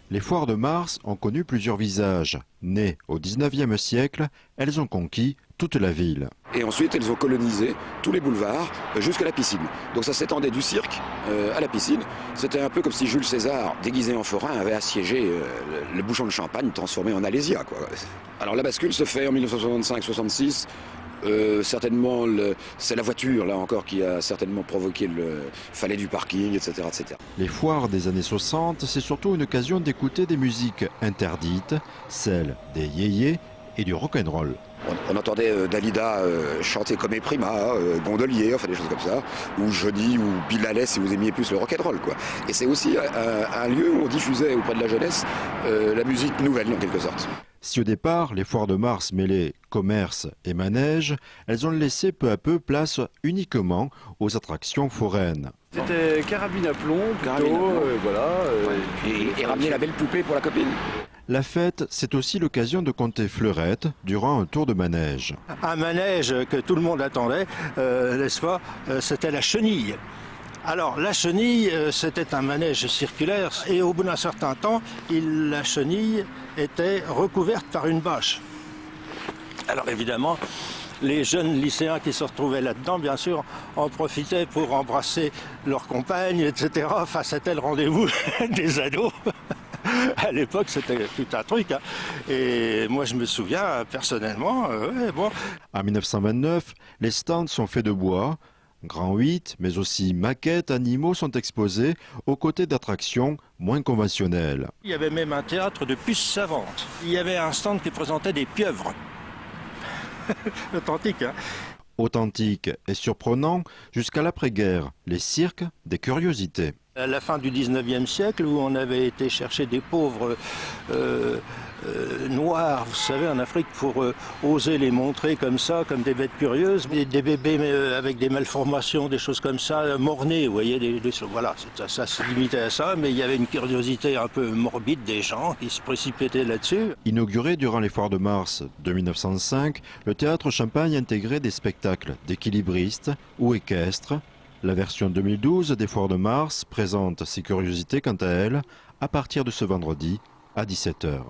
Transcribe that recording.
Les foires de Mars ont connu plusieurs visages. Nées au 19e siècle, elles ont conquis toute la ville. Et ensuite, elles ont colonisé tous les boulevards jusqu'à la piscine. Donc ça s'étendait du cirque à la piscine. C'était un peu comme si Jules César, déguisé en forain, avait assiégé le bouchon de champagne transformé en Alésia, quoi. Alors la bascule se fait en 1965-66. Certainement, c'est la voiture, là encore, qui a certainement provoqué le fallait du parking, etc., etc. Les foires des années 60, c'est surtout une occasion d'écouter des musiques interdites, celles des yéyés et du rock'n'roll. On entendait Dalida chanter comme Prima, Gondolier, enfin des choses comme ça, ou Johnny, ou Bill Haley si vous aimiez plus le rock'n'roll, quoi. Et c'est aussi un lieu où on diffusait auprès de la jeunesse la musique nouvelle, en quelque sorte. Si au départ, les foires de Mars mêlaient commerce et manège, elles ont laissé peu à peu place uniquement aux attractions foraines. C'était carabine à plomb, plutôt, voilà. Et ramener la belle poupée pour la copine. La fête, c'est aussi l'occasion de compter fleurettes durant un tour de manège. Un manège que tout le monde attendait, n'est-ce pas, c'était la chenille. Alors la chenille, c'était un manège circulaire et au bout d'un certain temps, la chenille était recouverte par une bâche. Alors évidemment, les jeunes lycéens qui se retrouvaient là-dedans, bien sûr, en profitaient pour embrasser leurs compagnes, etc. Enfin, c'était le rendez-vous des ados. À l'époque, c'était tout un truc. Hein. Et moi, je me souviens, personnellement, bon. En 1929, les stands sont faits de bois. Grand 8, mais aussi maquettes, animaux sont exposés aux côtés d'attractions moins conventionnelles. Il y avait même un théâtre de puces savantes. Il y avait un stand qui présentait des pieuvres. Authentique, hein. Authentique et surprenant jusqu'à l'après-guerre, les cirques des curiosités. À la fin du 19e siècle, où on avait été chercher des pauvres noirs, vous savez, en Afrique, pour oser les montrer comme ça, comme des bêtes curieuses, des bébés avec des malformations, des choses comme ça, mort-nés, vous voyez, voilà, ça se limitait à ça, mais il y avait une curiosité un peu morbide des gens qui se précipitaient là-dessus. Inauguré durant les foires de Mars de 1905, le théâtre Champagne intégrait des spectacles d'équilibristes ou équestres. La version 2012 des foires de Mars présente ses curiosités quant à elle à partir de ce vendredi à 17 h.